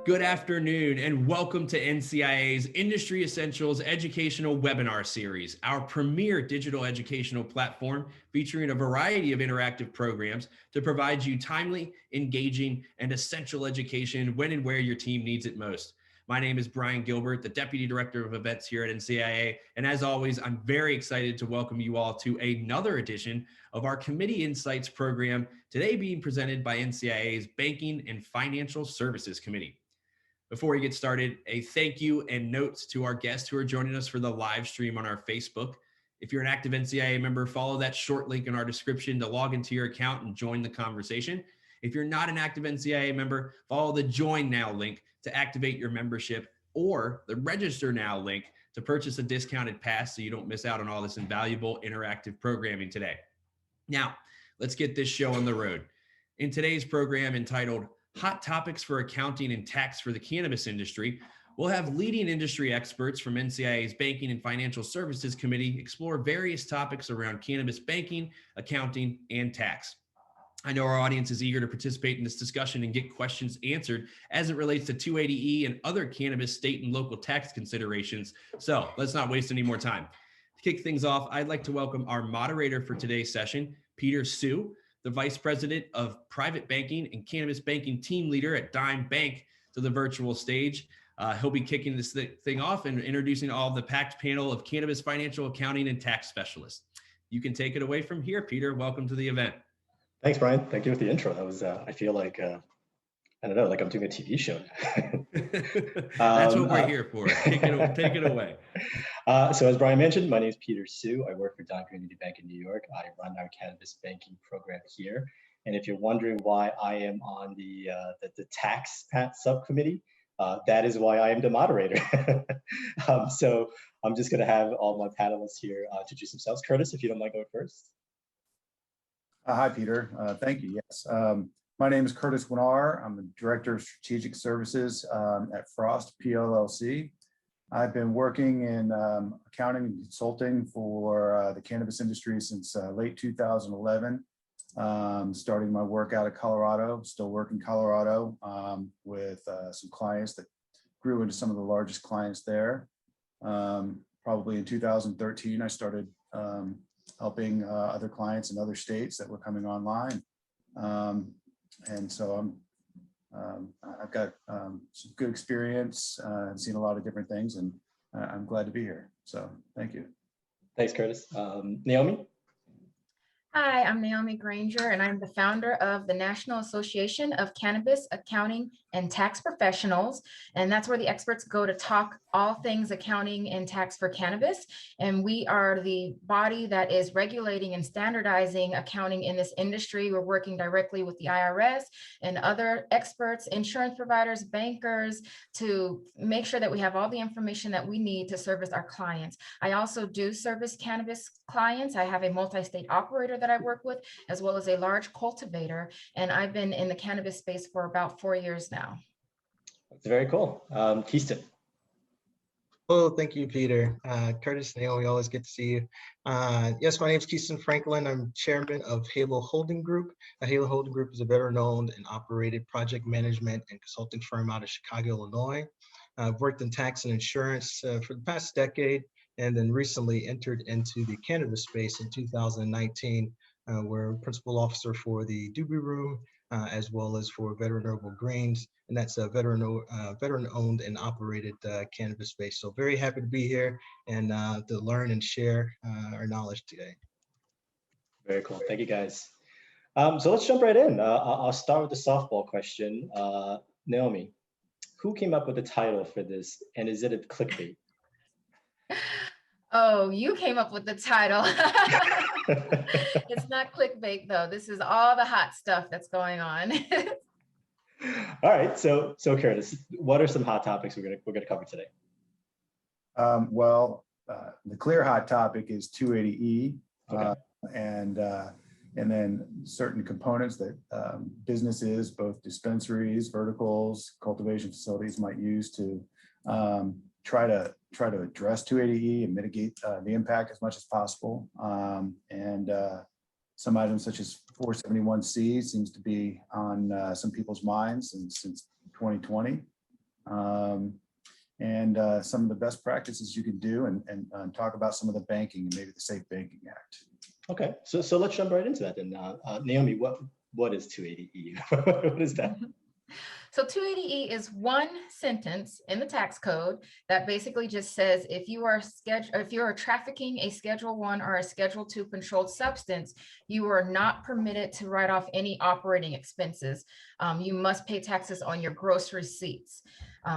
Good afternoon and welcome to NCIA's Industry Essentials Educational Webinar Series, our premier digital educational platform featuring a variety of interactive programs to provide you timely, engaging, and essential education when and where your team needs it most. My name is Brian Gilbert, the Deputy Director of Events here at NCIA, and as always, I'm very excited to welcome you all to another edition of our Committee Insights program, today being presented by NCIA's Banking and Financial Services Committee. Before we get started, a thank you and notes to our guests who are joining us for the live stream on our Facebook. If you're an active NCIA member, follow that short link in our description to log into your account and join the conversation. If you're not an active NCIA member, follow the Join Now link to activate your membership or the Register Now link to purchase a discounted pass so you don't miss out on all this invaluable interactive programming today. Now, let's get this show on the road. In today's program entitled Hot Topics for Accounting and Tax for the Cannabis Industry, we'll have leading industry experts from NCIA's Banking and Financial Services Committee explore various topics around cannabis banking, accounting, and tax. I know our audience is eager to participate in this discussion and get questions answered as it relates to 280E and other cannabis state and local tax considerations. So let's not waste any more time. To kick things off, I'd like to welcome our moderator for today's session, Peter Sue, the Vice President of Private Banking and Cannabis Banking Team Leader at Dime Bank, to the virtual stage. He'll be kicking this thing off and introducing all of the packed panel of cannabis financial accounting and tax specialists. You can take it away from here, Peter. Welcome to the event. Thanks, Brian. Thank you for the intro. That was, I feel like, I don't know, like I'm doing a TV show. That's what we're here for. Take it away. So as Brian mentioned, my name is Peter Sue. I work for Dime Community Bank in New York. I run our cannabis banking program here. And if you're wondering why I am on the tax subcommittee, that is why I am the moderator. So I'm just going to have all my panelists here introduce themselves. Curtis, if you don't mind going first. Hi, Peter. Thank you. Yes. My name is Curtis Winar. I'm the Director of Strategic Services at Frost PLLC. I've been working in accounting and consulting for the cannabis industry since late 2011, starting my work out of Colorado. Still work in Colorado with some clients that grew into some of the largest clients there. Probably in 2013, I started helping other clients in other states that were coming online. And so I've got some good experience and seen a lot of different things, and I'm glad to be here. So thank you. Thanks, Curtis. Naomi? Hi, I'm Naomi Granger, and I'm the founder of the National Association of Cannabis Accounting and Tax Professionals. And that's where the experts go to talk all things accounting and tax for cannabis. And we are the body that is regulating and standardizing accounting in this industry. We're working directly with the IRS and other experts, insurance providers, bankers, to make sure that we have all the information that we need to service our clients. I also do service cannabis clients. I have a multi-state operator that I work with, as well as a large cultivator. And I've been in the cannabis space for about 4 years now. That's very cool. Keyston. Well, thank you, Peter. Curtis, Naomi, always good to see you. Yes, my name is Keyston Franklin. I'm chairman of Halo Holding Group. Halo Holding Group is a veteran-owned and operated project management and consulting firm out of Chicago, Illinois. I've worked in tax and insurance for the past decade, and then recently entered into the cannabis space in 2019, where I'm principal officer for the Doobie Room, as well as for Veteran Herbal Greens, and that's a veteran-owned and operated cannabis space. So very happy to be here and to learn and share our knowledge today. Very cool. Thank you, guys. So let's jump right in. I'll start with the softball question. Naomi, who came up with the title for this, and is it a clickbait? Oh, you came up with the title. It's not clickbait, though. This is all the hot stuff that's going on. All right. So Curtis, what are some hot topics we're gonna cover today? The clear hot topic is 280E, Okay. And then certain components that businesses, both dispensaries, verticals, cultivation facilities might use to try to address 280E and mitigate the impact as much as possible. Some items such as 471C seems to be on some people's minds since 2020. and some of the best practices you can do, and talk about some of the banking and maybe the Safe Banking Act. Okay, so let's jump right into that then. Naomi, what is 280E? What is that? So 280E is one sentence in the tax code that basically just says if you are trafficking a Schedule I or a Schedule II controlled substance, you are not permitted to write off any operating expenses. You must pay taxes on your gross receipts.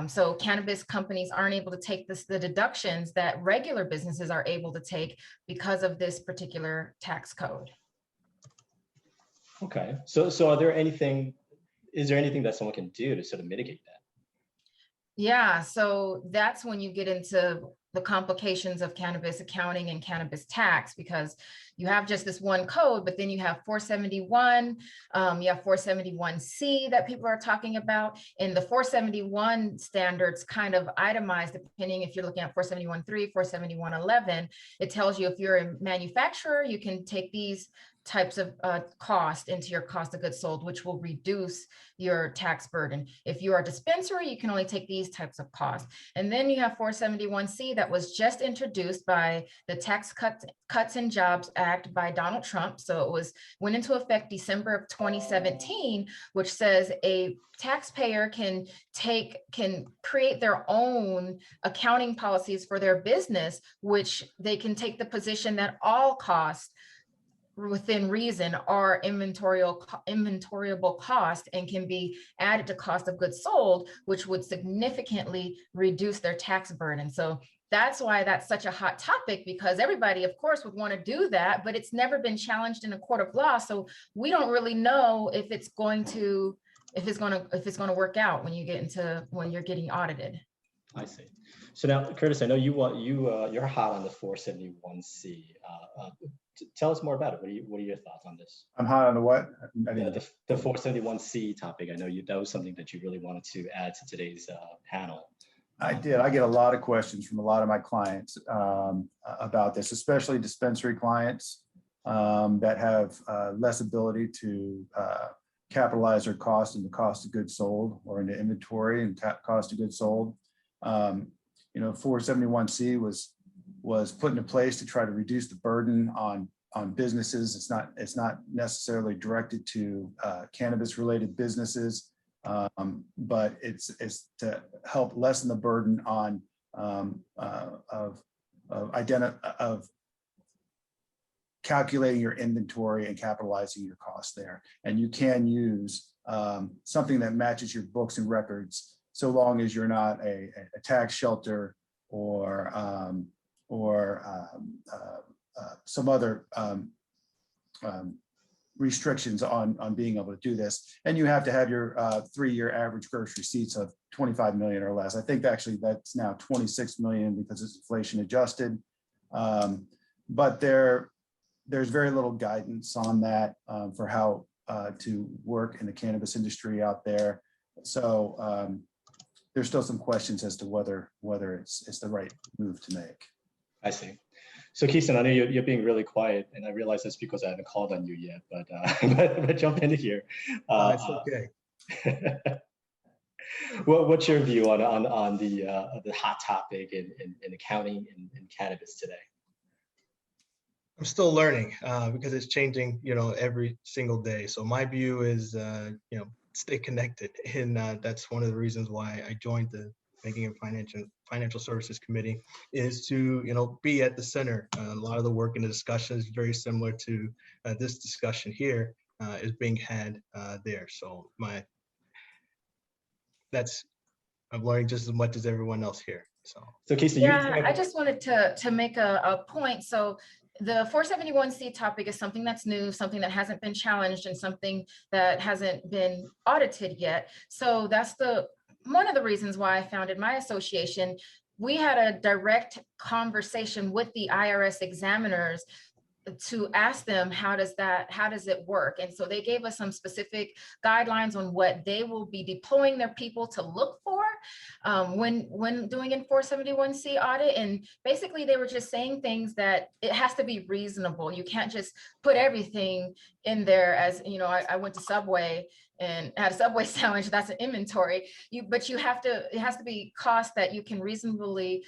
So cannabis companies aren't able to take the deductions that regular businesses are able to take because of this particular tax code. Okay, so is there anything that someone can do to sort of mitigate that? Yeah, so that's when you get into the complications of cannabis accounting and cannabis tax, because you have just this one code, but then you have 471, you have 471C that people are talking about. And the 471 standards kind of itemized, depending if you're looking at 471.3, 471.11, it tells you if you're a manufacturer, you can take these types of cost into your cost of goods sold, which will reduce your tax burden. If you are a dispensary, you can only take these types of costs. And then you have 471C that was just introduced by the Tax Cuts and Jobs Act by Donald Trump. So it went into effect December of 2017, which says a taxpayer can create their own accounting policies for their business, which they can take the position that all costs within reason are inventoriable cost and can be added to cost of goods sold, which would significantly reduce their tax burden. So that's why that's such a hot topic, because everybody, of course, would want to do that, but it's never been challenged in a court of law. So we don't really know if it's going to work out when you're getting audited. I see. So now, Curtis, I know you're hot on the 471C. Tell us more about it. What are your thoughts on this? I'm hot on the what? The 471C topic. I know that was something that you really wanted to add to today's panel. I did. I get a lot of questions from a lot of my clients about this, especially dispensary clients that have less ability to capitalize their cost in the cost of goods sold or into inventory and cost of goods sold. 471C was put into place to try to reduce the burden on businesses. It's not necessarily directed to cannabis related businesses, but it's to help lessen the burden on of calculating your inventory and capitalizing your costs there. And you can use something that matches your books and records, so long as you're not a tax shelter or some other restrictions on being able to do this. And you have to have your 3-year average gross receipts of 25 million or less. I think actually that's now 26 million because it's inflation adjusted. But there's very little guidance on that for how to work in the cannabis industry out there. So there's still some questions as to whether it's the right move to make. I see. So Keyston, I know you're being really quiet, and I realize that's because I haven't called on you yet, but jump into here. It's okay. What's your view on the hot topic in accounting in cannabis today? I'm still learning because it's changing, every single day. So my view is, stay connected, and that's one of the reasons why I joined the Banking and Financial Services Committee, is to be at the center. A lot of the work and the discussion is very similar to this discussion here is being had there. So I'm learning just as much as everyone else here. So Keyston, yeah, I just wanted to make a point. So the 471C topic is something that's new, something that hasn't been challenged, and something that hasn't been audited yet. So that's one of the reasons why I founded my association. We had a direct conversation with the IRS examiners to ask them, how does it work? And so they gave us some specific guidelines on what they will be deploying their people to look for when doing a 471C audit. And basically they were just saying things that it has to be reasonable. You can't just put everything in there. As you know, I went to Subway and had a Subway sandwich, that's an inventory. But it has to be cost that you can reasonably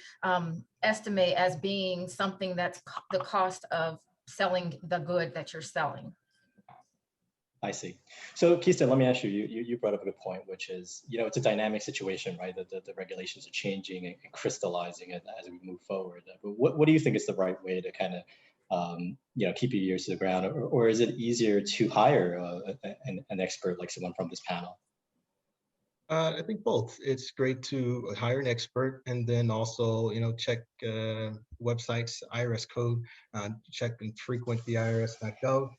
estimate as being something that's the cost of selling the good that you're selling. I see. So Keyston, let me ask you, you brought up a good point, which is, it's a dynamic situation, right? The regulations are changing and crystallizing as we move forward. But what do you think is the right way to kind of, keep your ears to the ground, or is it easier to hire an expert like someone from this panel? I think both. It's great to hire an expert and then also, check websites, IRS code, check and frequent the IRS.gov,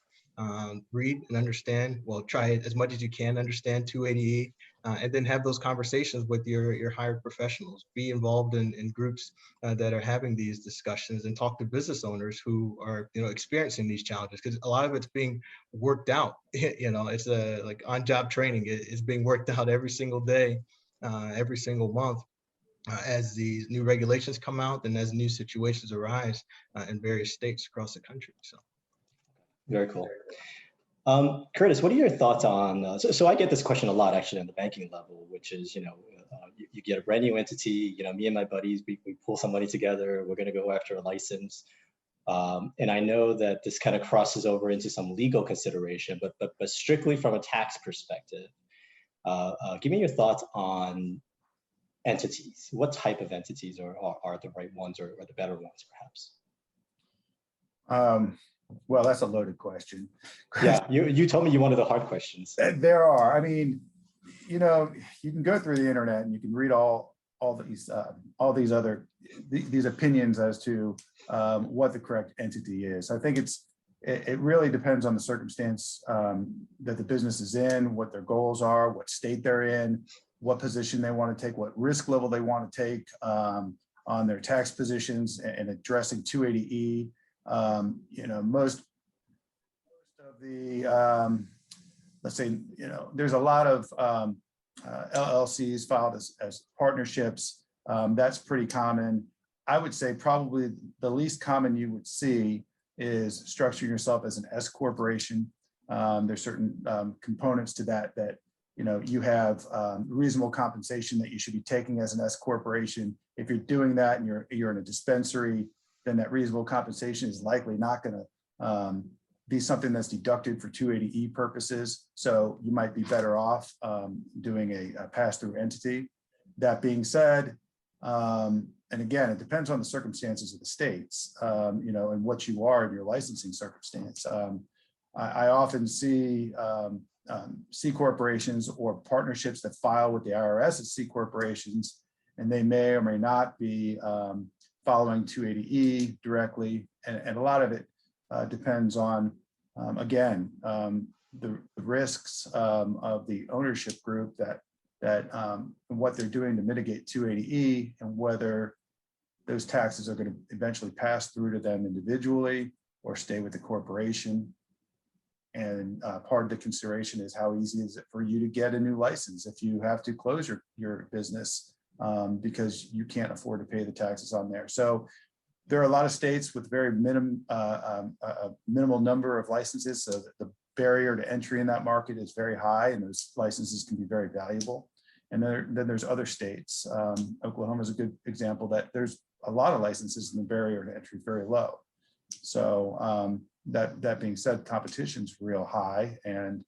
read and understand, try it as much as you can, understand 280E, and then have those conversations with your hired professionals. Be involved in groups that are having these discussions, and talk to business owners who are experiencing these challenges, because a lot of it's being worked out. It's like on-job training is being worked out every single day, every single month, as these new regulations come out and as new situations arise in various states across the country. So very cool. Curtis, what are your thoughts on, so I get this question a lot actually on the banking level, which is, you get a brand new entity, me and my buddies, we pull some money together, we're going to go after a license. And I know that this kind of crosses over into some legal consideration, but strictly from a tax perspective, give me your thoughts on entities. What type of entities are the right ones, or the better ones, perhaps? Well, that's a loaded question. Yeah, you told me you wanted the hard questions. There are. I mean, you can go through the internet and you can read all these opinions as to what the correct entity is. I think it really depends on the circumstance that the business is in, what their goals are, what state they're in, what position they want to take, what risk level they want to take on their tax positions and addressing 280E. Most of the, let's say, there's a lot of LLCs filed as partnerships. That's pretty common. I would say probably the least common you would see is structuring yourself as an S corporation. There's certain components to that you have reasonable compensation that you should be taking as an S corporation. If you're doing that and you're in a dispensary, then that reasonable compensation is likely not going to be something that's deducted for 280E purposes. So you might be better off doing a pass-through entity. That being said, and again, it depends on the circumstances of the states, and what you are in your licensing circumstance. I often see C corporations or partnerships that file with the IRS as C corporations, and they may or may not be following 280E directly, and a lot of it depends on, again, the risks of the ownership group that what they're doing to mitigate 280E, and whether those taxes are going to eventually pass through to them individually or stay with the corporation. And part of the consideration is how easy is it for you to get a new license if you have to close your business because you can't afford to pay the taxes on there. So there are a lot of states with very minimal number of licenses, so that the barrier to entry in that market is very high, and those licenses can be very valuable. And then there's other states. Oklahoma is a good example that there's a lot of licenses and the barrier to entry is very low. So that being said, competition's real high, and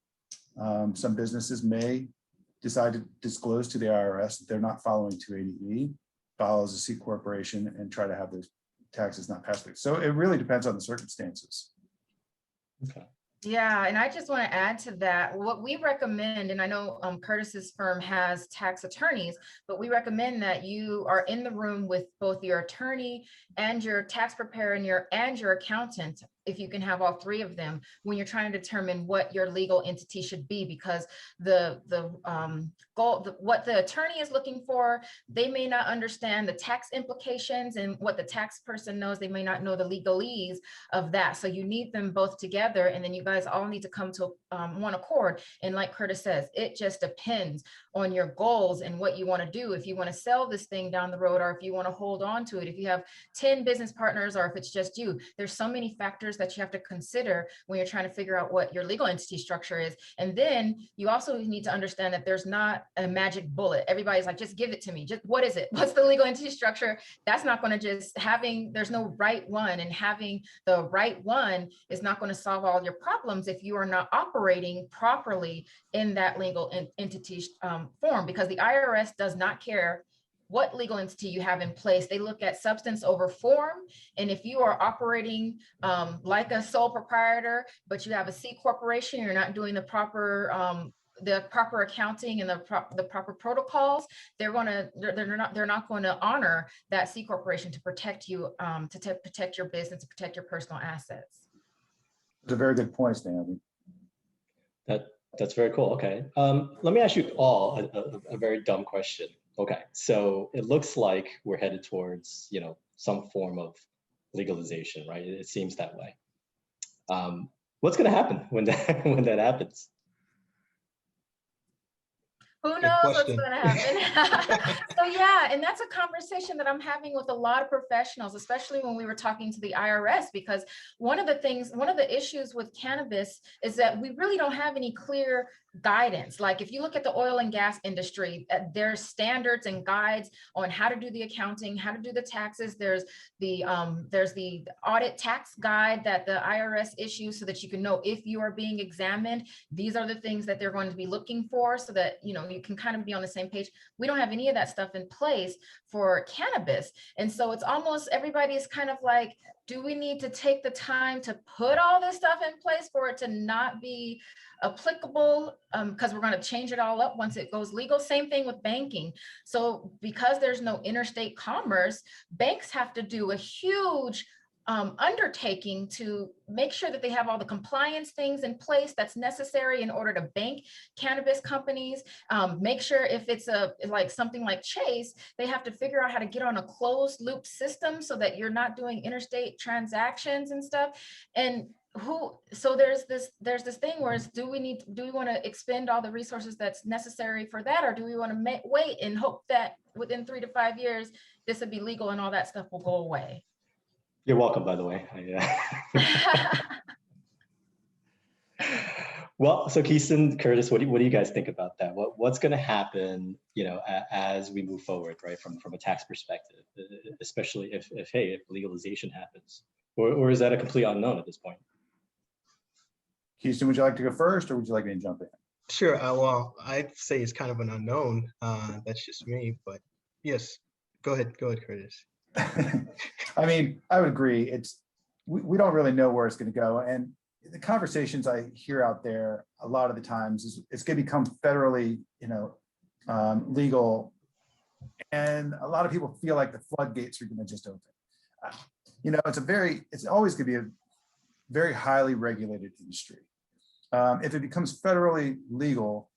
some businesses may decide to disclose to the IRS that they're not following 280E, file as a C corporation, and try to have those taxes not pass through. So it really depends on the circumstances. Okay. Yeah, and I just want to add to that, what we recommend, and I know Curtis's firm has tax attorneys, but we recommend that you are in the room with both your attorney and your tax preparer and your accountant if you can have all three of them when you're trying to determine what your legal entity should be, because the goal, what the attorney is looking for, they may not understand the tax implications, and what the tax person knows, they may not know the legalese of that. So you need them both together, and then you guys all need to come to one accord. And like Curtis says, it just depends on your goals and what you want to do. If you want to sell this thing down the road, or if you want to hold on to it, if you have 10 business partners, or if it's just you, there's so many factors that you have to consider when you're trying to figure out what your legal entity structure is. And then you also need to understand that there's not a magic bullet. Everybody's like, just give it to me. Just what is it? What's the legal entity structure? That's not going to just there's no right one, and having the right one is not going to solve all your problems if you are not operating properly in that legal entity form, because the IRS does not care what legal entity you have in place. They look at substance over form. And if you are operating like a sole proprietor, but you have a C corporation, you're not doing the proper accounting and the proper protocols, they're not going to honor that C corporation to protect you, to protect your business, to protect your personal assets. That's a very good point, Naomi. That's very cool. Okay. Let me ask you all a very dumb question. Okay. So it looks like we're headed towards, some form of legalization, right? It seems that way. What's going to happen when that happens? Who knows what's going to happen? So yeah, and that's a conversation that I'm having with a lot of professionals, especially when we were talking to the IRS, because one of the issues with cannabis is that we really don't have any clear guidance. Like if you look at the oil and gas industry, there's standards and guides on how to do the accounting, how to do the taxes. There's the audit tax guide that the IRS issues so that you can know if you are being examined. These are the things that they're going to be looking for, so that you can kind of be on the same page. We don't have any of that stuff in place for cannabis. And so it's almost, everybody is kind of like, do we need to take the time to put all this stuff in place for it to not be applicable, because we're going to change it all up once it goes legal? Same thing with banking. So because there's no interstate commerce, banks have to do a huge undertaking to make sure that they have all the compliance things in place that's necessary in order to bank cannabis companies. Make sure if it's something like Chase, they have to figure out how to get on a closed loop system so that you're not doing interstate transactions and stuff. And so there's this thing where do we want to expend all the resources that's necessary for that, or do we want to wait and hope that within 3 to 5 years this will be legal and all that stuff will go away? You're welcome, by the way. Well, so Keyston, Curtis, what do you guys think about that? What's going to happen, as we move forward, right, from a tax perspective, especially if legalization happens, or is that a complete unknown at this point? Keyston, would you like to go first, or would you like me to jump in? Sure. Well, I'd say it's kind of an unknown. That's just me, but yes, go ahead, Curtis. I mean, I would agree. We don't really know where it's going to go, and the conversations I hear out there a lot of the times is it's going to become federally, legal, and a lot of people feel like the floodgates are going to just open. It's always going to be a very highly regulated industry. If it becomes federally legal,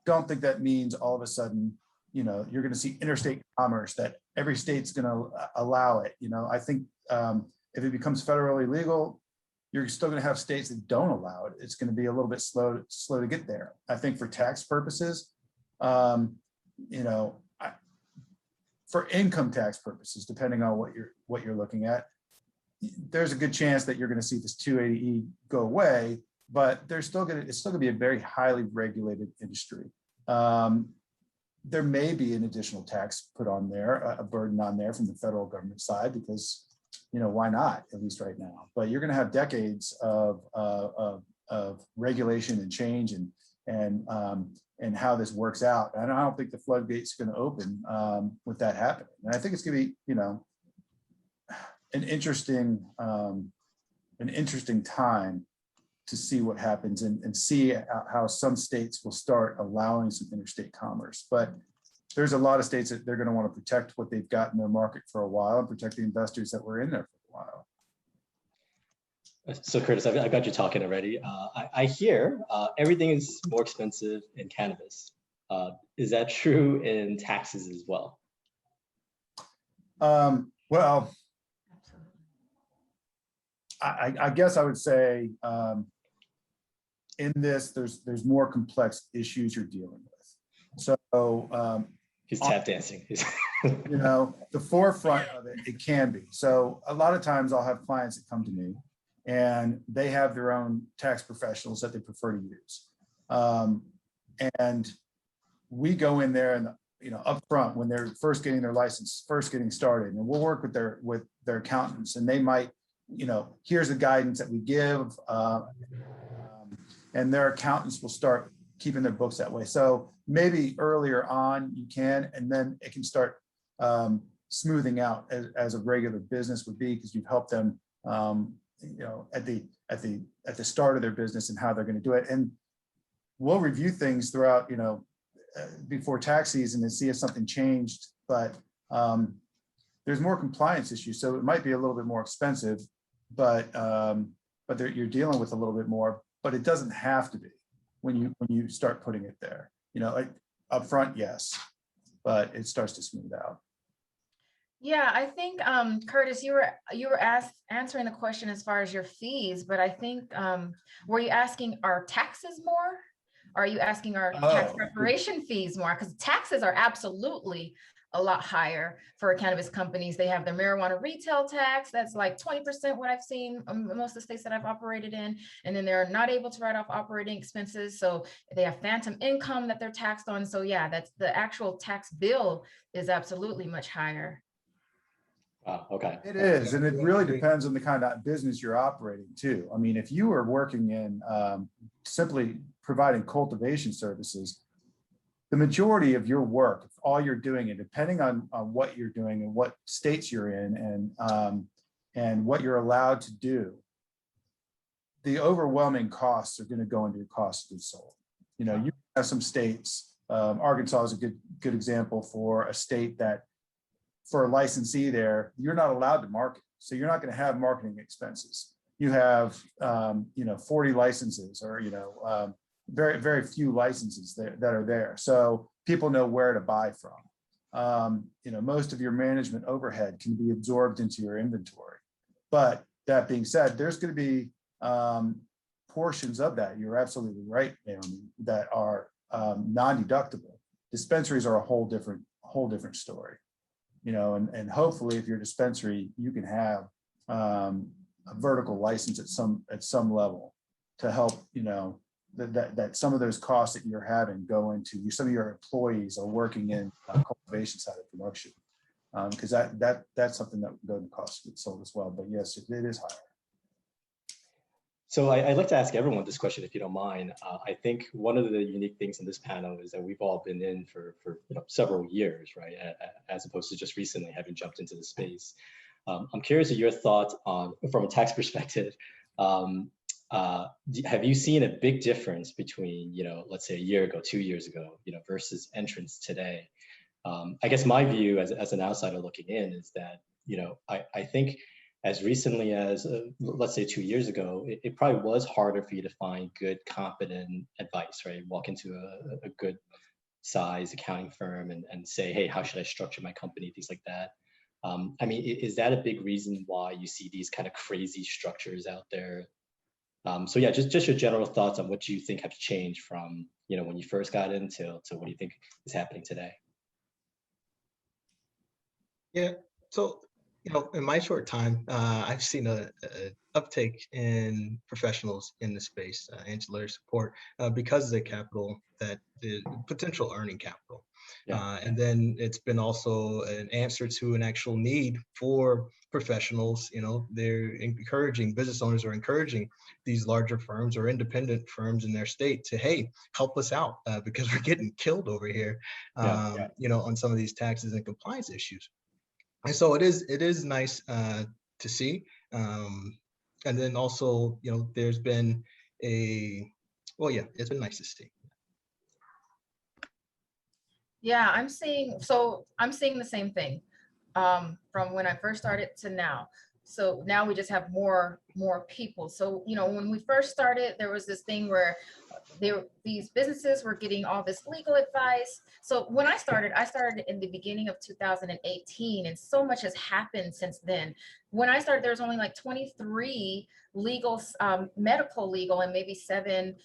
don't think that means all of a sudden, you're going to see interstate commerce, that every state's going to allow it. I think if it becomes federally legal, you're still going to have states that don't allow it. It's going to be a little bit slow to get there. I think for tax purposes, for income tax purposes, depending on what you're looking at, there's a good chance that you're going to see this 280E go away, but it's still going to be a very highly regulated industry. There may be an additional tax put on there, a burden on there from the federal government side, because, why not, at least right now? But you're going to have decades of regulation and change and how this works out. And I don't think the floodgate's going to open with that happening. And I think it's going to be, an interesting time to see what happens and see how some states will start allowing some interstate commerce. But there's a lot of states that they're going to want to protect what they've got in their market for a while and protect the investors that were in there for a while. So Curtis, I got you talking already. I hear everything is more expensive in cannabis. Is that true in taxes as well? Well, I guess I would say in this, there's more complex issues you're dealing with. So He's tap dancing. you know, the forefront of it, it can be. So a lot of times I'll have clients that come to me and they have their own tax professionals that they prefer to use. And we go in there and, you know, up front when they're first getting their license, first getting started, and we'll work with their accountants, and they might, you know, here's the guidance that we give, and their accountants will start keeping their books that way. So maybe earlier on you can, and then it can start smoothing out as a regular business would be, because you've helped them, you know, at the start of their business and how they're going to do it. And we'll review things throughout, you know, before tax season and see if something changed, but there's more compliance issues. So it might be a little bit more expensive, but you're dealing with a little bit more, but it doesn't have to be when you start putting it there, you know, like up front, yes, but it starts to smooth out. Yeah, I think Curtis, you were answering the question as far as your fees, but I think were you asking our taxes more? Or are you asking our tax preparation fees more? Because taxes are absolutely a lot higher for cannabis companies. They have their marijuana retail tax. That's like 20% what I've seen in most of the states that I've operated in. And then they're not able to write off operating expenses. So they have phantom income that they're taxed on. So yeah, that's the actual tax bill is absolutely much higher. Oh, okay. It is, and it really depends on the kind of business you're operating too. I mean, if you are working in simply providing cultivation services, the majority of your work, all you're doing, and depending on what you're doing and what states you're in, and what you're allowed to do, the overwhelming costs are going to go into your cost of goods sold. You know, you have some states. Arkansas is a good example for a state that, for a licensee there, you're not allowed to market. So you're not going to have marketing expenses. You have, you know, 40 licenses, or, you know, very, very few licenses that are there. So people know where to buy from. You know, most of your management overhead can be absorbed into your inventory. But that being said, there's going to be portions of that, you're absolutely right, Naomi, that are non-deductible. Dispensaries are a whole different story. You know, and hopefully if you're a dispensary, you can have a vertical license at some level to help, you know, that some of those costs that you're having go into some of your employees are working in cultivation side of production, because that's something that would go to cost of goods sold as well. But yes, it is higher. So I'd like to ask everyone this question, if you don't mind. I think one of the unique things in this panel is that we've all been in for you know, several years, right? As opposed to just recently having jumped into the space. I'm curious of your thoughts on, from a tax perspective, have you seen a big difference between, you know, let's say a year ago, 2 years ago, you know, versus entrance today? I guess my view as an outsider looking in is that, you know, I think as recently as, let's say 2 years ago, it probably was harder for you to find good, competent advice, right? Walk into a good size accounting firm and say, hey, how should I structure my company, things like that. I mean, is that a big reason why you see these kind of crazy structures out there? So yeah, just your general thoughts on what you think have changed from, you know, when you first got in to what do you think is happening today? Yeah, so, you know, in my short time, I've seen a uptake in professionals in the space, ancillary support, because of the capital, that the potential earning capital. Yeah. And then it's been also an answer to an actual need for professionals. You know, business owners are encouraging these larger firms or independent firms in their state to, hey, help us out, because we're getting killed over here, you know, on some of these taxes and compliance issues. And so it is nice to see. And then also, you know, there's been it's been nice to see. Yeah, I'm seeing the same thing from when I first started to now. So now we just have more people. So, you know, when we first started, there was this thing where these businesses were getting all this legal advice. So when I started in the beginning of 2018, and so much has happened since then. When I started, there was only like 23 legal, medical legal, and maybe 7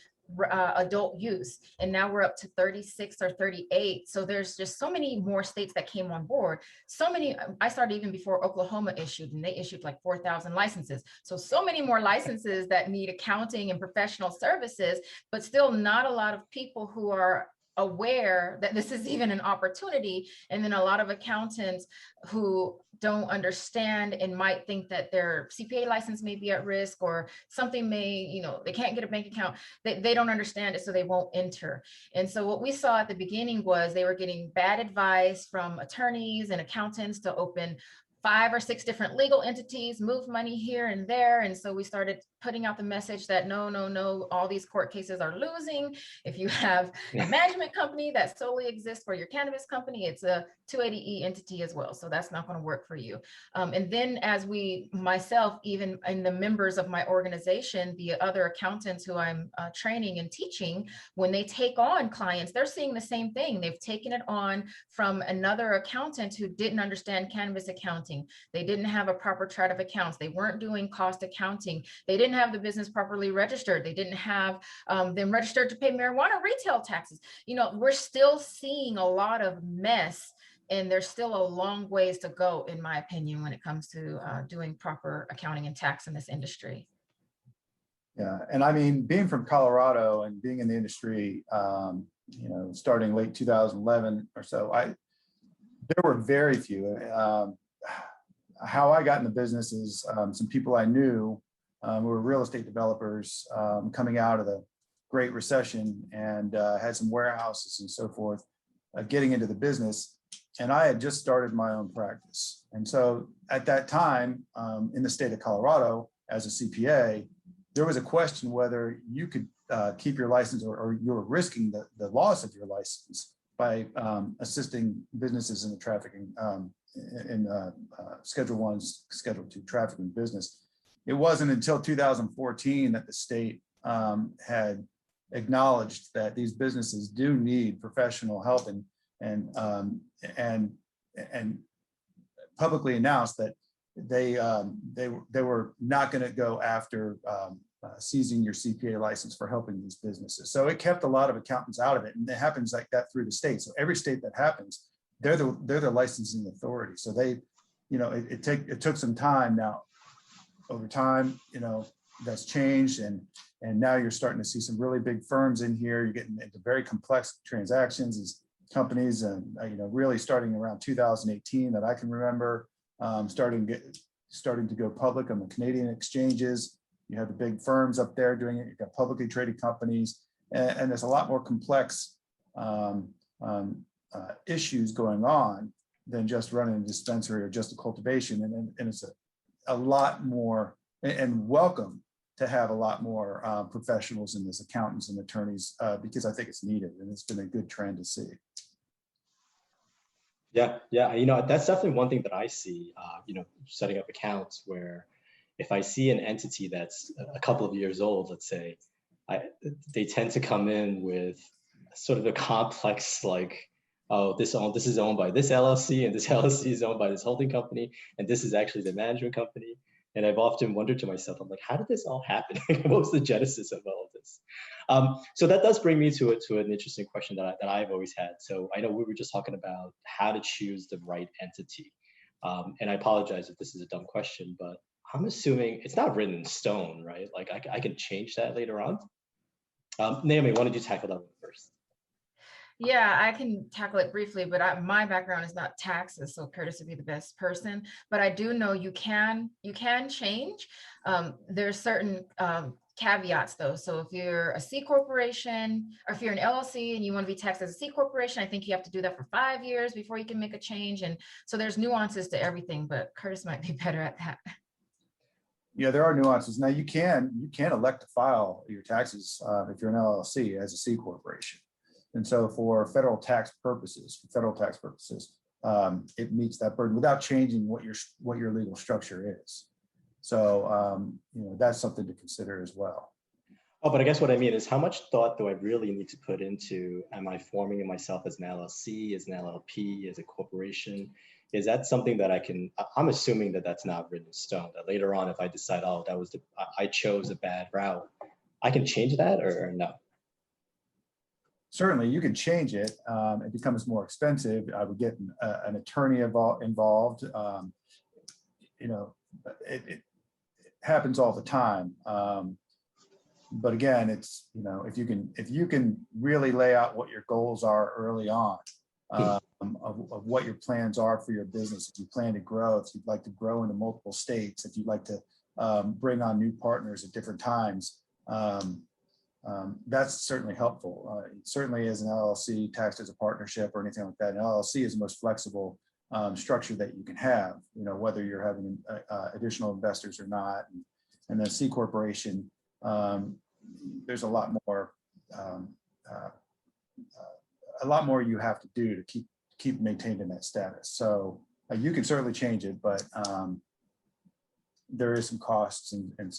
adult use, and now we're up to 36 or 38. So there's just so many more states that came on board. So many, I started even before Oklahoma issued, and they issued like 4,000 licenses. So many more licenses that need accounting and professional services, but still not a lot of people who are aware that this is even an opportunity. And then a lot of accountants who don't understand and might think that their CPA license may be at risk, or something may, you know, they can't get a bank account. They don't understand it, so they won't enter. And so what we saw at the beginning was they were getting bad advice from attorneys and accountants to open 5 or 6 different legal entities, move money here and there. And so we started putting out the message that no, all these court cases are losing. If you have a management company that solely exists for your cannabis company, it's a 280E entity as well. So that's not going to work for you. And then as myself, even in the members of my organization, the other accountants who I'm training and teaching, when they take on clients, they're seeing the same thing. They've taken it on from another accountant who didn't understand cannabis accounting. They didn't have a proper chart of accounts. They weren't doing cost accounting. They didn't have the business properly registered. They didn't have them registered to pay marijuana retail taxes. You know, we're still seeing a lot of mess, and there's still a long ways to go, in my opinion, when it comes to doing proper accounting and tax in this industry. Yeah, and I mean, being from Colorado and being in the industry, you know, starting late 2011 or so, there were very few. How I got in the business is some people I knew who were real estate developers coming out of the Great Recession, and had some warehouses and so forth, getting into the business. And I had just started my own practice. And so at that time, in the state of Colorado, as a CPA, there was a question whether you could keep your license, or you were risking the loss of your license by assisting businesses in the trafficking, Schedule 1, Schedule 2 trafficking business. It wasn't until 2014 that the state had acknowledged that these businesses do need professional help, and publicly announced that they were not going to go after seizing your CPA license for helping these businesses. So it kept a lot of accountants out of it, and it happens like that through the state. So every state that happens, they're the licensing authority. So they, you know, it took some time. Now, over time, you know, that's changed, and now you're starting to see some really big firms in here. You're getting into very complex transactions as companies, and you know, really starting around 2018 that I can remember, starting to go public on the Canadian exchanges. You have the big firms up there doing it. You've got publicly traded companies, and there's a lot more complex issues going on than just running a dispensary or just a cultivation. And it's a lot more, and welcome to have a lot more professionals in this, accountants and attorneys, because I think it's needed, and it's been a good trend to see. Yeah, you know, that's definitely one thing that I see, you know, setting up accounts, where if I see an entity that's a couple of years old, let's say, they tend to come in with sort of a complex, like, oh, this is owned by this LLC, and this LLC is owned by this holding company, and this is actually the management company. And I've often wondered to myself, I'm like, how did this all happen? What was the genesis of all of this? So that does bring me to an interesting question that I've always had. So I know we were just talking about how to choose the right entity. And I apologize if this is a dumb question, but I'm assuming it's not written in stone, right? Like I can change that later on. Naomi, why don't you tackle that one first? Yeah, I can tackle it briefly, but my background is not taxes, so Curtis would be the best person. But I do know you can change. There's certain caveats though. So if you're a C corporation, or if you're an LLC and you want to be taxed as a C corporation, I think you have to do that for 5 years before you can make a change. And so there's nuances to everything, but Curtis might be better at that. Yeah, there are nuances. Now you can elect to file your taxes if you're an LLC as a C corporation. And so for federal tax purposes, it meets that burden without changing what your legal structure is. So, that's something to consider as well. Oh, but I guess what I mean is, how much thought do I really need to put into, am I forming myself as an LLC, as an LLP, as a corporation? Is that something that I'm assuming that that's not written in stone, that later on, if I decide, oh, I chose a bad route, I can change that or no? Certainly, you can change it. It becomes more expensive. I would get an attorney involved. It happens all the time. But again, it's, if you can really lay out what your goals are early on, of what your plans are for your business, if you plan to grow, if you'd like to grow into multiple states, if you'd like to bring on new partners at different times, that's certainly helpful. Certainly as an LLC, taxed as a partnership or anything like that, an LLC is the most flexible structure that you can have, whether you're having additional investors or not. And then C corporation, there's a lot more you have to do to keep maintaining that status. So you can certainly change it, but there is some costs and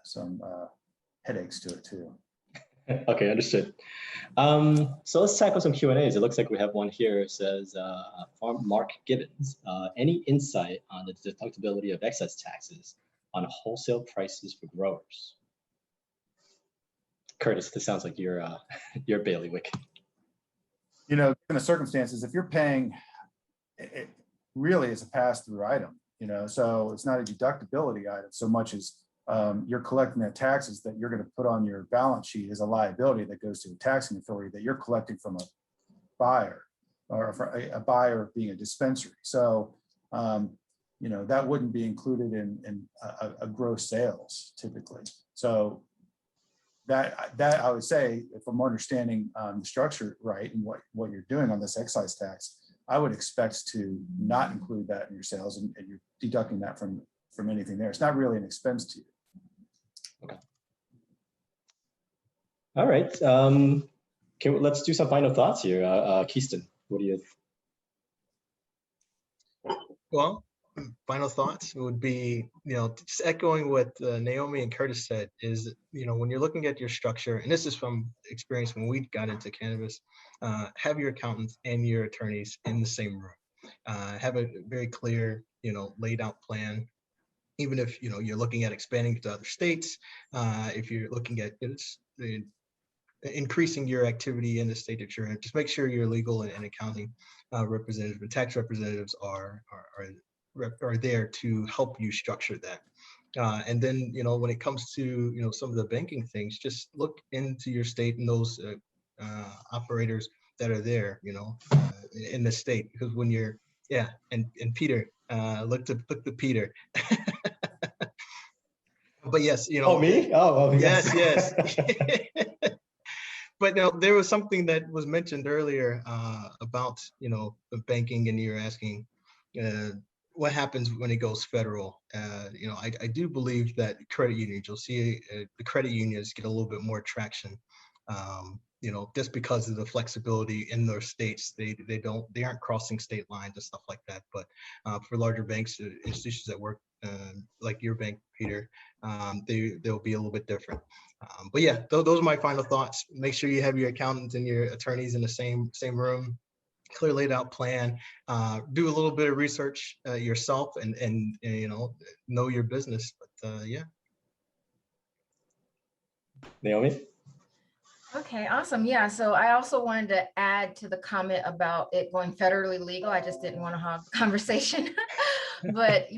some headaches to it too. Okay, understood. So let's tackle some Q&As. It looks like we have one here. It says, Mark Gibbons, any insight on the deductibility of excess taxes on wholesale prices for growers? Curtis, this sounds like your bailiwick. In the circumstances, if you're paying, it really is a pass-through item, so it's not a deductibility item so much as you're collecting that taxes that you're going to put on your balance sheet as a liability that goes to a taxing authority that you're collecting from a buyer, or a buyer being a dispensary. So, that wouldn't be included in a gross sales typically. So that I would say, if I'm understanding the structure right and what you're doing on this excise tax, I would expect to not include that in your sales, and you're deducting that from anything there. It's not really an expense to you. Okay. All right. Let's do some final thoughts here. Keyston, what do you? Well, final thoughts would be, just echoing what Naomi and Curtis said is, when you're looking at your structure, and this is from experience when we got into cannabis, have your accountants and your attorneys in the same room. Have a very clear, laid out plan. Even if, you're looking at expanding to other states, if you're looking at increasing your activity in the state that you're in, just make sure your legal and accounting representatives and tax representatives are there to help you structure that. And then, when it comes to, some of the banking things, just look into your state and those operators that are there, in the state, because when you're, and Peter, look to Peter. But yes, Oh, me? Oh, yes. But no, there was something that was mentioned earlier about, the banking, and you're asking what happens when it goes federal. I do believe that credit unions, you'll see the credit unions get a little bit more traction. Just because of the flexibility in their states, they aren't crossing state lines and stuff like that. But for larger banks, institutions that work like your bank, Peter, they'll be a little bit different. But yeah, those are my final thoughts. Make sure you have your accountants and your attorneys in the same room. Clear laid out plan. Do a little bit of research yourself, and know your business. But yeah. Naomi? Okay, awesome. Yeah, so I also wanted to add to the comment about it going federally legal. I just didn't want to have a conversation. But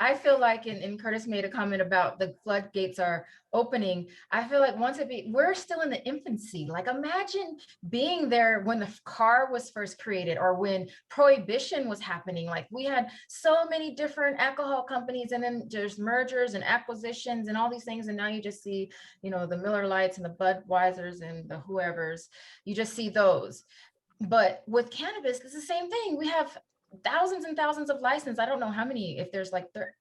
I feel like, and Curtis made a comment about the floodgates are opening. I feel like we're still in the infancy. Like, imagine being there when the car was first created, or when prohibition was happening. Like, we had so many different alcohol companies, and then there's mergers and acquisitions and all these things. And now you just see, the Miller Lights and the Budweisers and the whoever's, you just see those. But with cannabis, it's the same thing. We have thousands and thousands of licenses. I don't know how many, if there's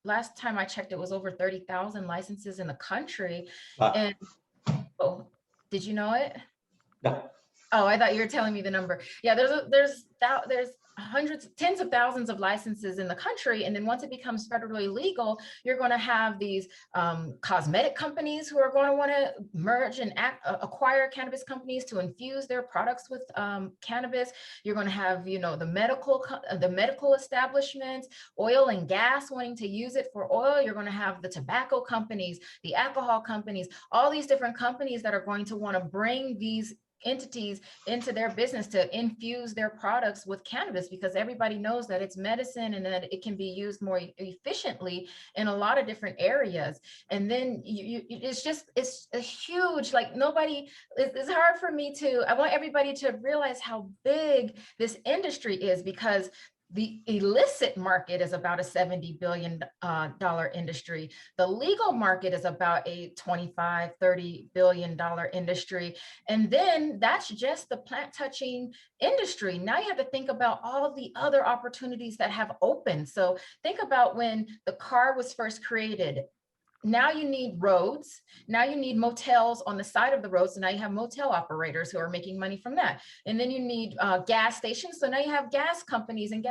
last time I checked, it was over 30,000 licenses in the country. And did you know it? No. Oh, I thought you were telling me the number. Yeah, there's hundreds, tens of thousands of licenses in the country. And then once it becomes federally legal, you're going to have these cosmetic companies who are going to want to merge and acquire cannabis companies to infuse their products with cannabis. You're going to have, you know, the medical establishments, oil and gas wanting to use it for oil. You're going to have the tobacco companies, the alcohol companies, all these different companies that are going to want to bring these entities into their business to infuse their products with cannabis, because everybody knows that it's medicine and that it can be used more efficiently in a lot of different areas. And then it's a huge, like, it's hard for me I want everybody to realize how big this industry is, because the illicit market is about a $70 billion industry. The legal market is about a $25–30 billion industry. And then that's just the plant touching industry. Now you have to think about all the other opportunities that have opened. So think about when the car was first created. Now you need roads. Now you need motels on the side of the road. So now you have motel operators who are making money from that. And then you need gas stations. So now you have gas companies and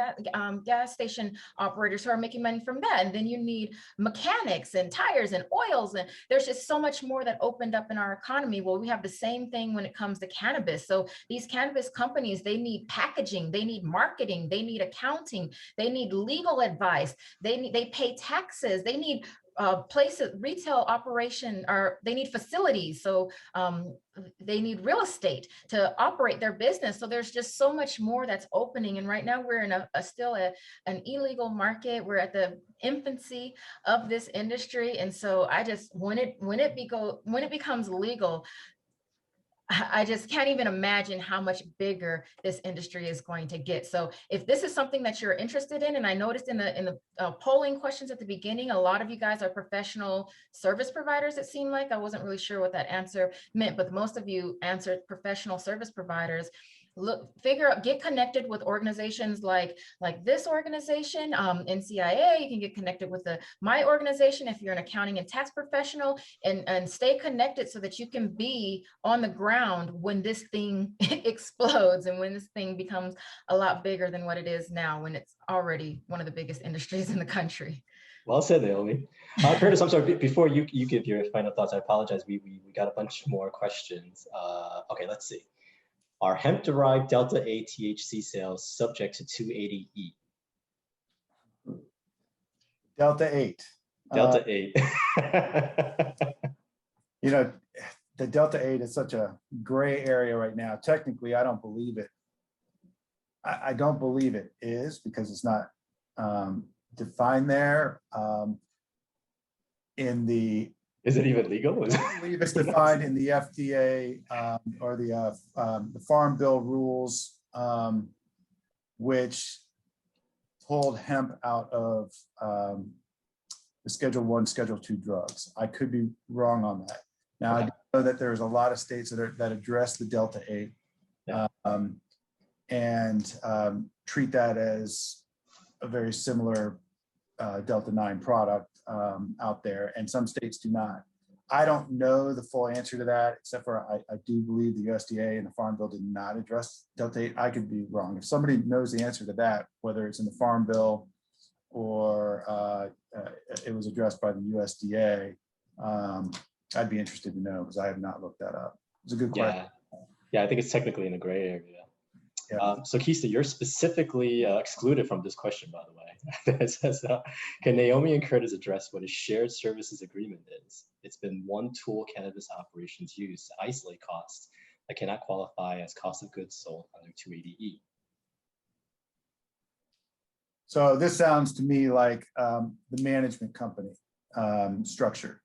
gas station operators who are making money from that. And then you need mechanics and tires and oils. And there's just so much more that opened up in our economy. Well, we have the same thing when it comes to cannabis. So these cannabis companies, they need packaging, they need marketing, they need accounting, they need legal advice, they pay taxes, they need places, retail operation, or they need facilities. So they need real estate to operate their business. So there's just so much more that's opening. And right now we're in still an illegal market. We're at the infancy of this industry. And so I just, when it becomes legal, I just can't even imagine how much bigger this industry is going to get. So if this is something that you're interested in, and I noticed in the polling questions at the beginning, a lot of you guys are professional service providers, it seemed like. I wasn't really sure what that answer meant, but most of you answered professional service providers. Look, get connected with organizations like this organization, NCIA. You can get connected with my organization if you're an accounting and tax professional, and stay connected so that you can be on the ground when this thing explodes and when this thing becomes a lot bigger than what it is now, when it's already one of the biggest industries in the country. Well said, Naomi. Curtis, I'm sorry, before you give your final thoughts, I apologize. We got a bunch more questions. Okay, let's see. Are hemp-derived delta-8 THC sales subject to 280E? Delta-8. Delta-8. You know, the Delta-8 is such a gray area right now. Technically, I don't believe it. I don't believe it is, because it's not defined there. Is it even legal? I believe it's defined in the FDA or the Farm Bill rules, which pulled hemp out of the Schedule I, Schedule II drugs. I could be wrong on that. Now, okay. I know that there's a lot of states that address the Delta-8 and treat that as a very similar Delta-9 product out there, and some states do not. I don't know the full answer to that, except for I do believe the USDA and the Farm Bill did not address Delta-8. I could be wrong. If somebody knows the answer to that, whether it's in the Farm Bill or it was addressed by the USDA, I'd be interested to know, because I have not looked that up. It's a good question. Yeah, I think it's technically in the gray area. Yeah. So Keyston, you're specifically excluded from this question, by the way. It says, can Naomi and Curtis address what a shared services agreement is? It's been one tool cannabis operations use to isolate costs that cannot qualify as cost of goods sold under 280E. So this sounds to me like the management company structure,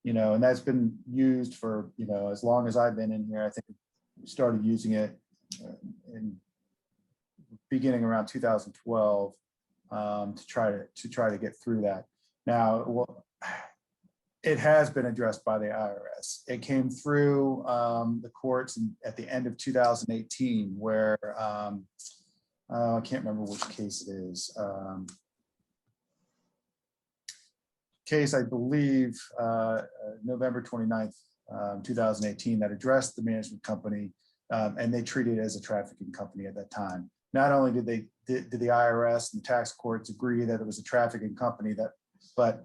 and that's been used for, as long as I've been in here. I think we started using it in beginning around 2012 to try to get through that. Now, it has been addressed by the IRS. It came through the courts at the end of 2018, where I can't remember which case it is. Case, I believe, November 29th, 2018, that addressed the management company, and they treated it as a trafficking company at that time. Not only did did the IRS and the tax courts agree that it was a trafficking company but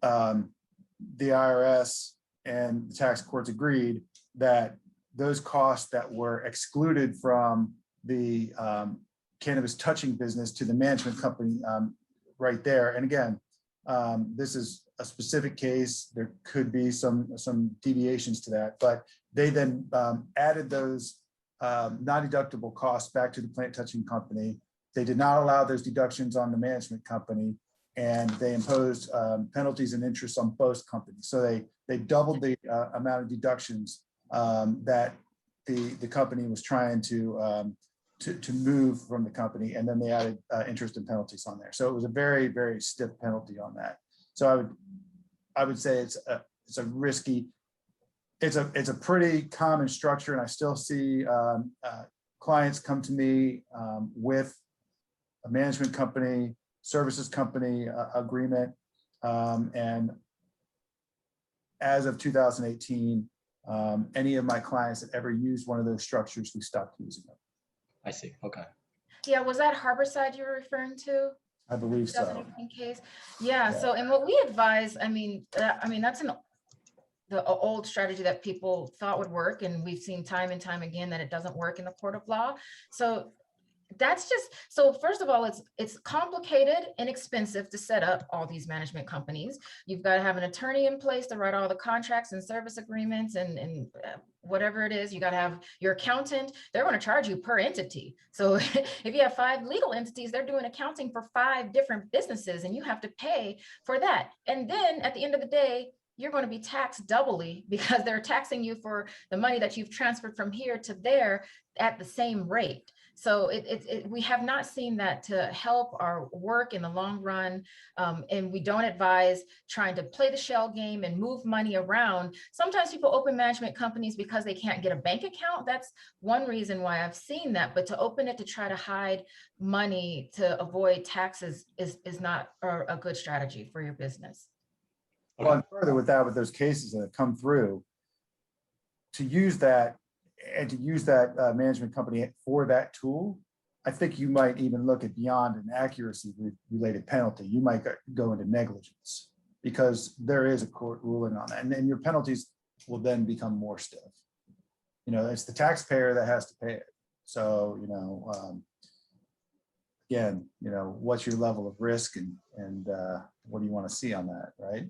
the IRS and the tax courts agreed that those costs that were excluded from the cannabis touching business to the management company right there. And again, this is a specific case. There could be some deviations to that, but they then added those non-deductible costs back to the plant touching company. They did not allow those deductions on the management company, and they imposed penalties and interest on both companies. So they doubled the amount of deductions that the company was trying to move from the company, and then they added interest and penalties on there. So it was a very, very stiff penalty on that. So I would say it's a risky, it's a pretty common structure, and I still see clients come to me with a management company, services company agreement, and as of 2018, any of my clients that ever used one of those structures, we stopped using them. I see. Okay. Yeah, was that Harborside you were referring to? I believe so. 2018 case? Yeah, so, and what we advise, I mean, that's the old strategy that people thought would work, and we've seen time and time again that it doesn't work in the court of law. So that's just, so first of all, it's complicated and expensive to set up all these management companies. You've got to have an attorney in place to write all the contracts and service agreements and whatever it is. You got to have your accountant. They're going to charge you per entity. So if you have 5 legal entities, they're doing accounting for 5 different businesses, and you have to pay for that. And then at the end of the day, you're going to be taxed doubly because they're taxing you for the money that you've transferred from here to there at the same rate. So we have not seen that to help our work in the long run. And we don't advise trying to play the shell game and move money around. Sometimes people open management companies because they can't get a bank account. That's one reason why I've seen that. But to open it to try to hide money to avoid taxes is not a good strategy for your business. Well, and further with that, with those cases that have come through, to use that and to use that management company for that tool, I think you might even look at beyond an accuracy related penalty. You might go into negligence because there is a court ruling on that, and then your penalties will then become more stiff. You know, it's the taxpayer that has to pay it. So, you know, again, you know, what's your level of risk and what do you want to see on that, right?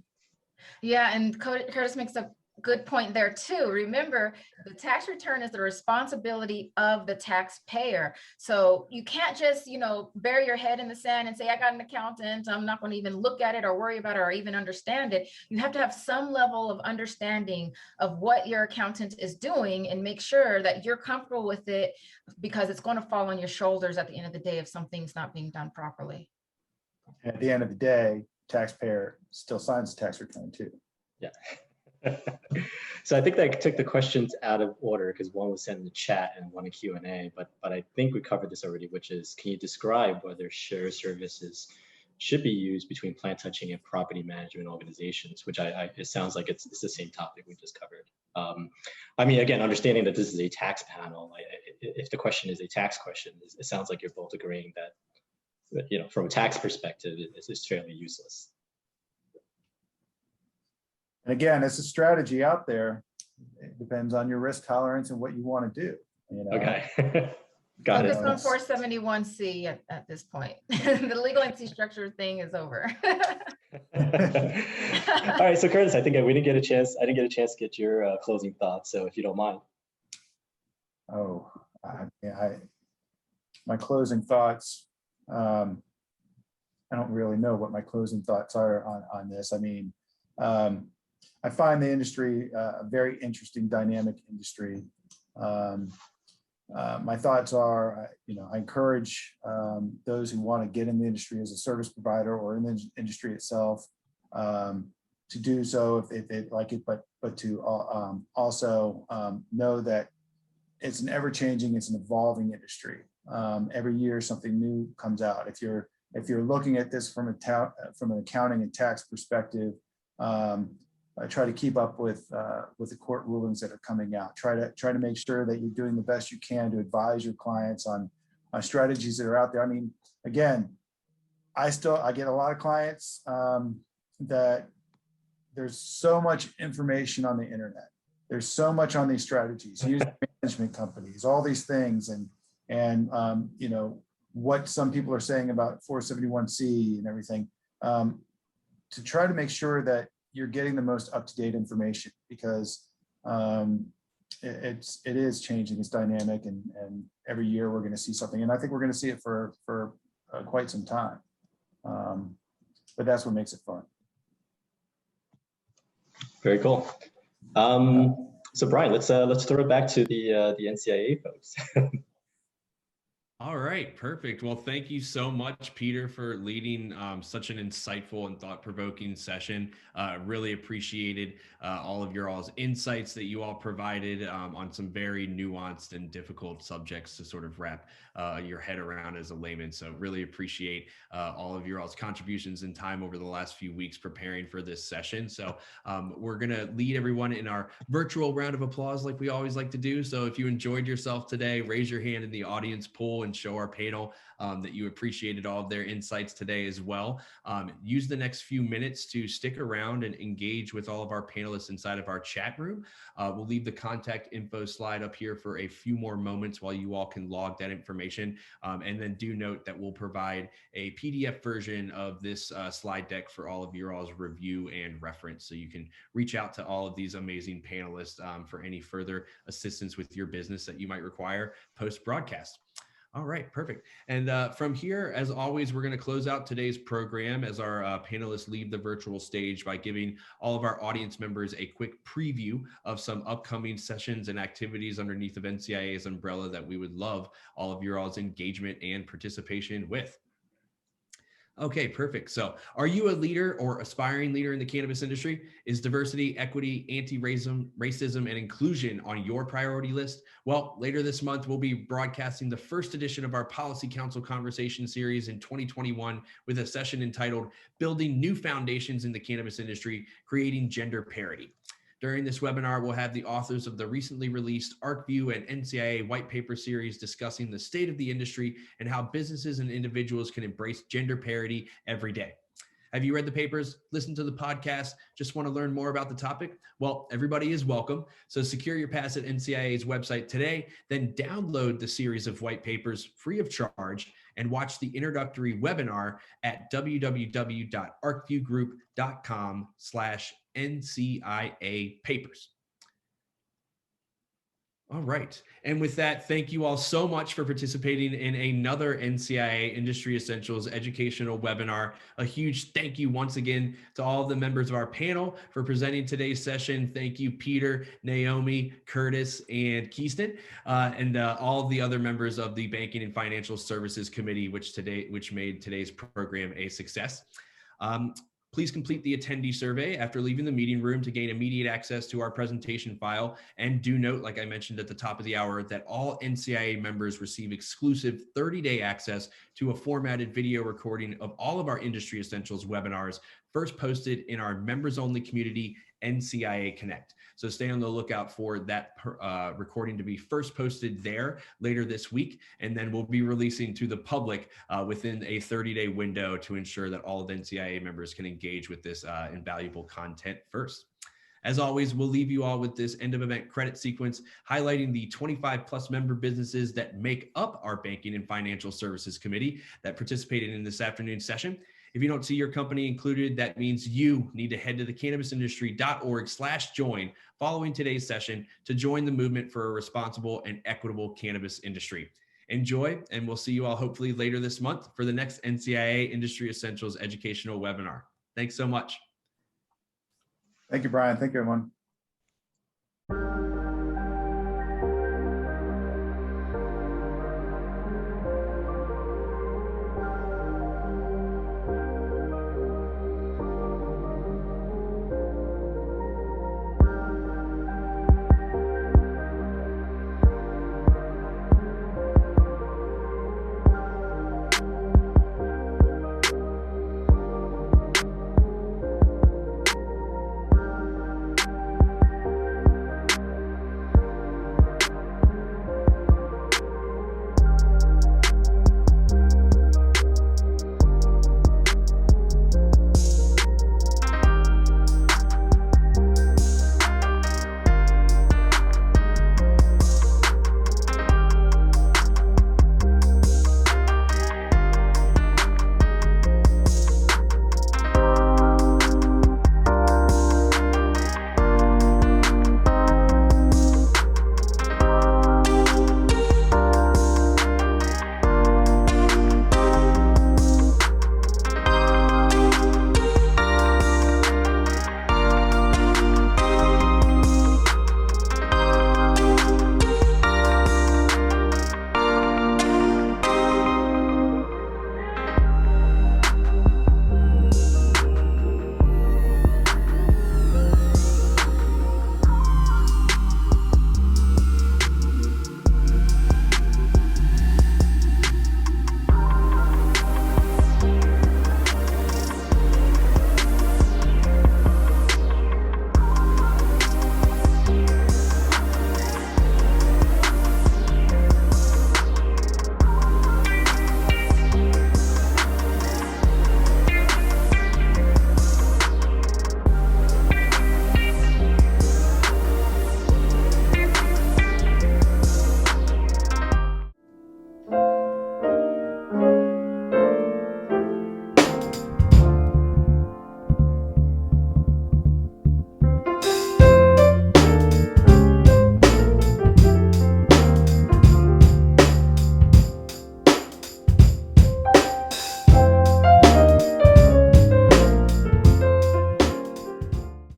Yeah, and Curtis makes a good point there too. Remember, the tax return is the responsibility of the taxpayer. So you can't just, you know, bury your head in the sand and say, I got an accountant, I'm not going to even look at it or worry about it or even understand it. You have to have some level of understanding of what your accountant is doing and make sure that you're comfortable with it, because it's going to fall on your shoulders at the end of the day if something's not being done properly. At the end of the day, taxpayer still signs the tax return too. Yeah. So I think that took the questions out of order because one was sent in the chat and one in Q&A, but I think we covered this already, which is, can you describe whether shared services should be used between plant touching and property management organizations, which it sounds like it's the same topic we just covered. I mean, again, understanding that this is a tax panel, if the question is a tax question, it sounds like you're both agreeing that, you know, from a tax perspective, it's fairly useless. And again, it's a strategy out there. It depends on your risk tolerance and what you want to do. You know? Okay. Got it. Focus on 471C at this point. The legal entity structure thing is over. All right, so Curtis, I think we didn't get a chance. I didn't get a chance to get your closing thoughts. So if you don't mind. Oh, my closing thoughts. I don't really know what my closing thoughts are on this. I mean, I find the industry a very interesting, dynamic industry. My thoughts are, you know, I encourage those who want to get in the industry as a service provider or in the industry itself to do so if they like it, but to also know that it's an ever-changing, it's an evolving industry. Every year something new comes out. If you're looking at this from an accounting and tax perspective, I try to keep up with the court rulings that are coming out. Try to make sure that you're doing the best you can to advise your clients on strategies that are out there. I mean, again, I get a lot of clients that there's so much information on the internet. There's so much on these strategies, user management companies, all these things, and you know, what some people are saying about 471C and everything, to try to make sure that you're getting the most up-to-date information, because it is changing, it's dynamic, and every year we're going to see something, and I think we're going to see it for quite some time. But that's what makes it fun. Very cool. So Brian, let's throw it back to the NCIA folks. All right, perfect. Well, thank you so much, Peter, for leading such an insightful and thought-provoking session. Really appreciated all of your all's insights that you all provided on some very nuanced and difficult subjects to sort of wrap your head around as a layman. So really appreciate all of your all's contributions and time over the last few weeks preparing for this session. So we're going to lead everyone in our virtual round of applause like we always like to do. So if you enjoyed yourself today, raise your hand in the audience poll and show our panel that you appreciated all of their insights today as well. Use the next few minutes to stick around and engage with all of our panelists inside of our chat room. We'll leave the contact info slide up here for a few more moments while you all can log that information. And then do note that we'll provide a PDF version of this slide deck for all of your all's review and reference. So you can reach out to all of these amazing panelists for any further assistance with your business that you might require post-broadcast. All right, perfect. And from here, as always, we're going to close out today's program as our panelists leave the virtual stage by giving all of our audience members a quick preview of some upcoming sessions and activities underneath of NCIA's umbrella that we would love all of your all's engagement and participation with. Okay, perfect. So are you a leader or aspiring leader in the cannabis industry? Is diversity, equity, anti-racism, and inclusion on your priority list? Well, later this month, we'll be broadcasting the first edition of our Policy Council Conversation Series in 2021 with a session entitled Building New Foundations in the Cannabis Industry, Creating Gender Parity. During this webinar, we'll have the authors of the recently released ArcView and NCIA white paper series discussing the state of the industry and how businesses and individuals can embrace gender parity every day. Have you read the papers, listened to the podcast, just want to learn more about the topic? Well, everybody is welcome. So secure your pass at NCIA's website today, then download the series of white papers free of charge and watch the introductory webinar at www.arcviewgroup.com/NCIA papers. All right. And with that, thank you all so much for participating in another NCIA Industry Essentials educational webinar. A huge thank you once again to all of the members of our panel for presenting today's session. Thank you, Peter, Naomi, Curtis, and Keyston, and all of the other members of the Banking and Financial Services Committee, which made today's program a success. Please complete the attendee survey after leaving the meeting room to gain immediate access to our presentation file. And do note, like I mentioned at the top of the hour, that all NCIA members receive exclusive 30-day access to a formatted video recording of all of our Industry Essentials webinars, first posted in our members-only community, NCIA Connect. So stay on the lookout for that recording to be first posted there later this week. And then we'll be releasing to the public within a 30-day window to ensure that all of the NCIA members can engage with this invaluable content first. As always, we'll leave you all with this end of event credit sequence highlighting the 25+ member businesses that make up our Banking and Financial Services Committee that participated in this afternoon's session. If you don't see your company included, that means you need to head to thecannabisindustry.org/join following today's session to join the movement for a responsible and equitable cannabis industry. Enjoy, and we'll see you all hopefully later this month for the next NCIA Industry Essentials educational webinar. Thanks so much. Thank you, Brian. Thank you, everyone.